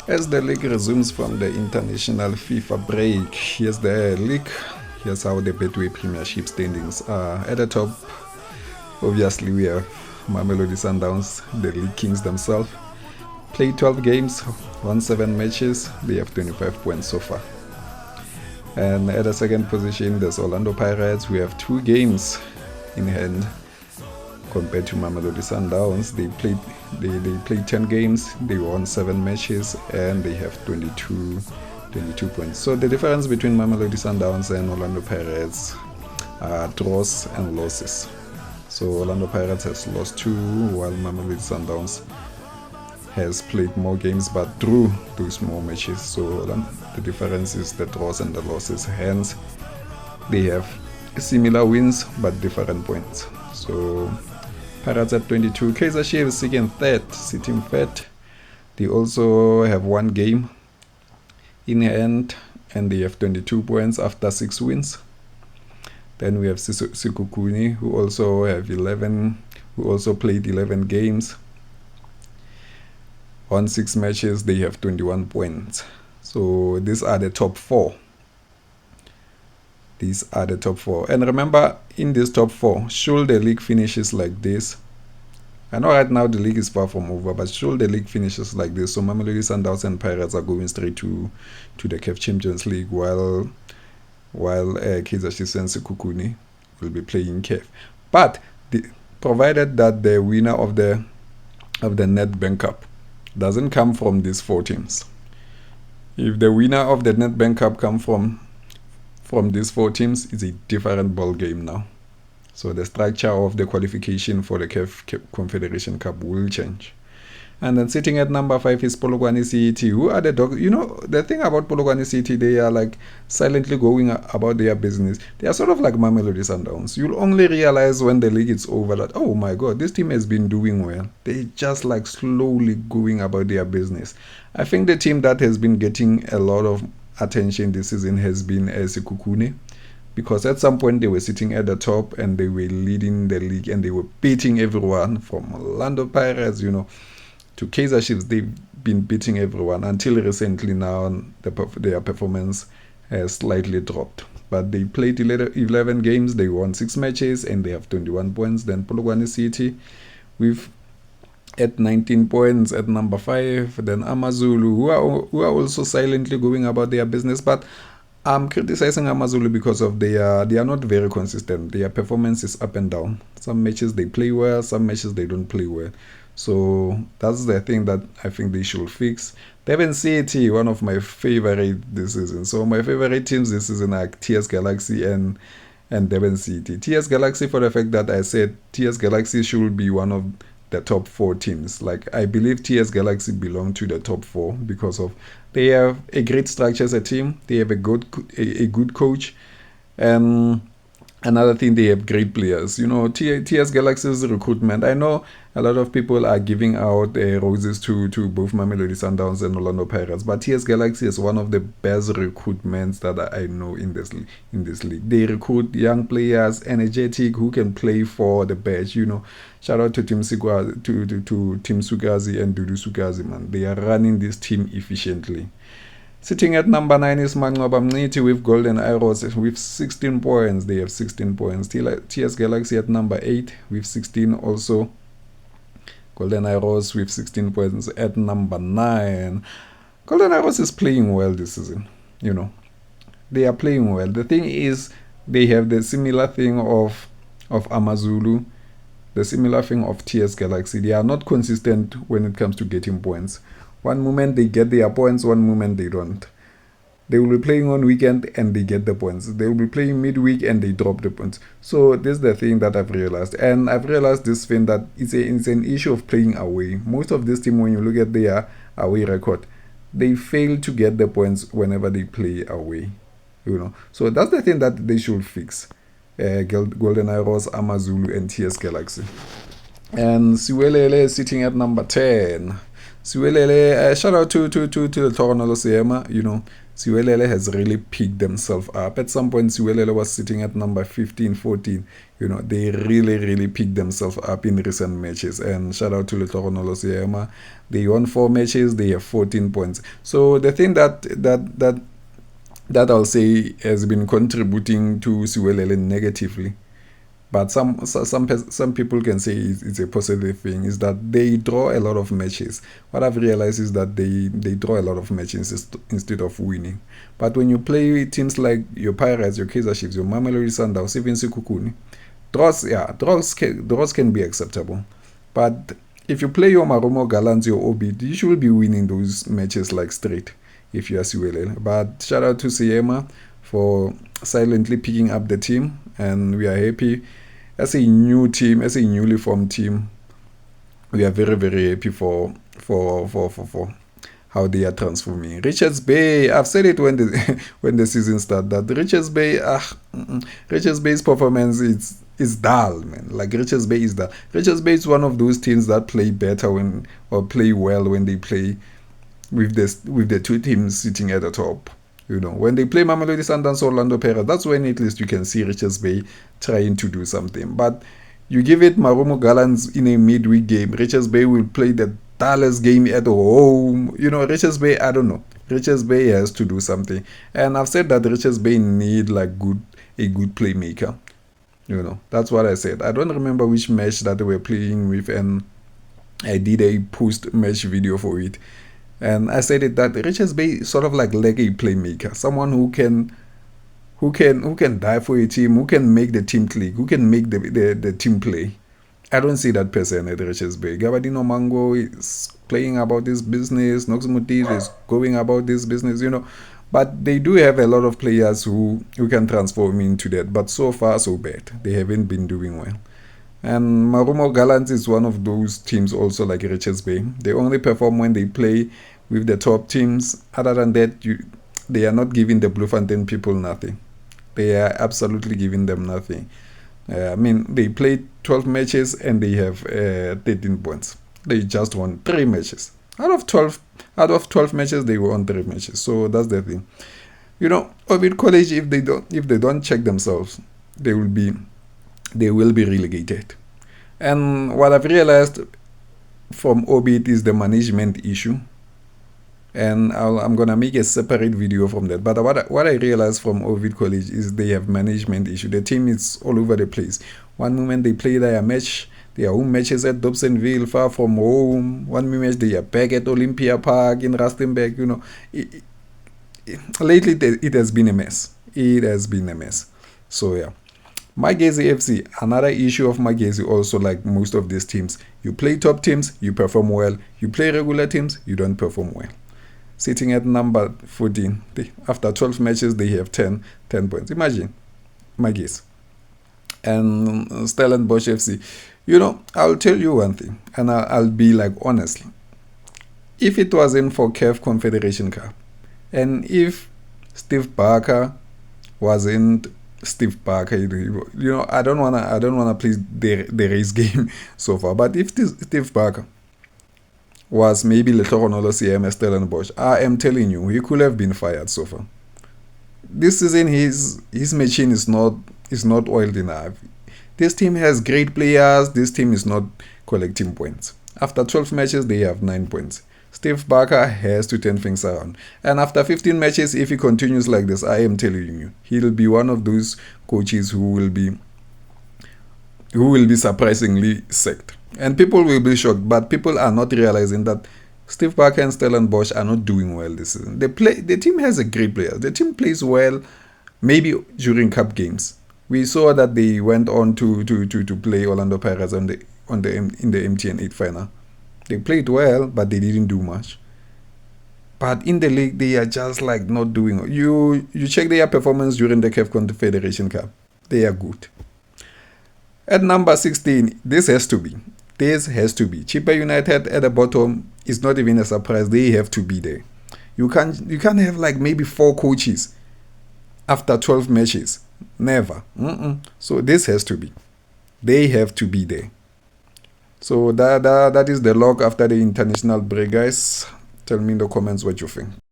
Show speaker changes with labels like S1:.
S1: As the league resumes from the international FIFA break, here's the league. Here's how the Betway Premiership standings are. At the top, obviously, we have Mamelodi Sundowns, the league kings themselves. Played 12 games, won 7 matches. They have 25 points so far. And at the second position, there's Orlando Pirates. We have 2 games in hand compared to Mamelodi Sundowns. They played 10 games, they won 7 matches, and they have 22 points. So the difference between Mamelodi Sundowns and Orlando Pirates are draws and losses. So Orlando Pirates has lost 2, while Mamelodi Sundowns has played more games but drew those more matches. So the difference is the draws and the losses. Hence, they have similar wins but different points. So Pirates at 22, Kaizer Chiefs sitting third. They also have 1 game in hand and they have 22 points after 6 wins. Then we have Sekhukhune, who also played 11 games. On 6 matches, they have 21 points. So these are the top 4. And remember, in this top 4, should the league finishes like this, I know right now the league is far from over, but should the league finishes like this, so Mamelodi Sundowns and Pirates are going straight to the CAF Champions League, while Kaizer Chiefs and Sekhukhune will be playing CAF. But provided that the winner of the Nedbank Cup doesn't come from these 4 teams. If the winner of the Nedbank Cup come from these 4 teams, it's a different ball game now. So the structure of the qualification for the CAF Confederation Cup will change. And then sitting at number 5 is Polokwane City, who are the dogs. You know, the thing about Polokwane City, they are like silently going about their business. They are sort of like Mamelodi Sundowns. You'll only realize when the league is over that, oh my God, this team has been doing well. They just like slowly going about their business. I think the team that has been getting a lot of attention this season has been Sekhukhune, because at some point they were sitting at the top and they were leading the league and they were beating everyone from Orlando Pirates, to Kaizer Chiefs. They've been beating everyone until recently. Now their performance has slightly dropped, but they played 11 games, they won 6 matches, and they have 21 points. Then Polokwane City at 19 points at number 5. Then Amazulu, who are also silently going about their business, but I'm criticizing Amazulu because of they are not very consistent. Their performance is up and down. Some matches they play well, some matches they don't play well. So that's the thing that I think they should fix. Durban City, one of my favorite this season. So my favorite teams this season are TS Galaxy and Durban City. TS Galaxy, for the fact that I said TS Galaxy should be one of the top 4 teams. Like, I believe TS Galaxy belong to the top 4 because of they have a great structure as a team. They have a good coach. Another thing, they have great players. TS Galaxy's recruitment, I know a lot of people are giving out roses to both Mamelodi Sundowns and Orlando Pirates, but TS Galaxy is one of the best recruitments that I know in this league. They recruit young players, energetic, who can play for the badge. Shout out to Tim Sugazi and Dudu Sugazi, man. They are running this team efficiently. Sitting at number 9 is Manqoba Mniti with Golden Arrows with 16 points. They have 16 points. TS Galaxy at number 8 with 16 also. Golden Arrows with 16 points at number 9. Golden Arrows is playing well this season. They are playing well. The thing is, they have the similar thing of Amazulu, the similar thing of TS Galaxy. They are not consistent when it comes to getting points. One moment they get their points, one moment they don't. They will be playing on weekend and they get the points. They will be playing midweek and they drop the points. So this is the thing that I've realized. And I've realized this thing that it's an issue of playing away. Most of this team, when you look at their away record, they fail to get the points whenever they play away. So that's the thing that they should fix. Golden Arrows, Amazulu, and TS Galaxy. And Siwelele is sitting at number 10. Siwelele, shout out to the Toronto Siema. Siwelele has really picked themselves up. At some point, Siwelele was sitting at number 15, 14. They really picked themselves up in recent matches. And shout out to Letlogonolo Siema. They won 4 matches. They have 14 points. So the thing that I'll say has been contributing to Siwelele negatively, but some people can say it's a positive thing, is that they draw a lot of matches. What I've realized is that they draw a lot of matches instead of winning. But when you play teams like your Pirates, your Kaizer Chiefs, your Mamelodi Sundowns, even Sekhukhune, draws can be acceptable. But if you play your Marumo Gallants, your Obit, you should be winning those matches like straight if you are Siwelele. But shout out to Siema for silently picking up the team, and we are happy as a new team, as a newly formed team. We are very happy for how they are transforming. Richards Bay, I've said it when the season started, that Richards Bay's performance is dull, man. Like Richards Bay is dull. Richards Bay is one of those teams that play better or play well when they play with the two teams sitting at the top. When they play Mamelodi Sundowns or Orlando Pirates, that's when at least you can see Richards Bay trying to do something. But you give it Marumo Gallants in a midweek game, Richards Bay will play the dullest game at home. Richards Bay, I don't know. Richards Bay has to do something. And I've said that Richards Bay need a good playmaker. That's what I said. I don't remember which match that they were playing with, and I did a post-match video for it. And I said it that Richards Bay sort of like a playmaker, someone who can die for a team, who can make the team click, who can make the team play. I don't see that person at Richards Bay. Gabadino Mango is playing about this business. Nox Mutis is going about this business, But they do have a lot of players who can transform into that. But so far, so bad. They haven't been doing well. And Marumo Gallants is one of those teams also like Richards Bay. They only perform when they play with the top teams. Other than that, they are not giving the Bloemfontein people nothing. They are absolutely giving them nothing. They played 12 matches and they have 13 points. They just won 3 matches. Out of 12 matches, they won 3 matches. So that's the thing. Ovid College, if they don't check themselves, they will be relegated. And what I've realized from Obit is the management issue, and I'm gonna make a separate video from that. But what I realized from Ovid College is they have management issue. The team is all over the place. One moment they play their home matches at Dobsonville, far from home. One moment they are back at Olympia Park in Rustenburg. Lately it has been a mess. So yeah. Magezi FC, another issue of Magezi also, like most of these teams. You play top teams, you perform well. You play regular teams, you don't perform well. Sitting at number 14. After 12 matches, they have 10 points. Imagine, Magezi. And Stellenbosch FC. I'll tell you one thing, and I'll be like, honestly. If it wasn't for CAF Confederation Cup, and if Steve Barker wasn't Steve Barker, I don't wanna play the race game so far. But if Steve Barker was maybe Letlogonolo CM Stellenbosch, I am telling you, he could have been fired so far. This season, his machine is not oiled enough. This team has great players. This team is not collecting points. After 12 matches, they have 9 points. Steve Barker has to turn things around. And after 15 matches, if he continues like this, I am telling you, he'll be one of those coaches who will be surprisingly sacked. And people will be shocked, but people are not realizing that Steve Barker and Stellenbosch are not doing well this season. The team has a great player. The team plays well, maybe during cup games. We saw that they went on to play Orlando Pirates in the MTN 8 final. They played well, but they didn't do much. But in the league, they are just like not doing it. You check their performance during the CAF Confederation Cup. They are good. At number 16, this has to be. Chippa United at the bottom is not even a surprise. They have to be there. You can't have like maybe 4 coaches after 12 matches. Never. So this has to be. They have to be there. So that is the log after the international break, guys. Tell me in the comments what you think.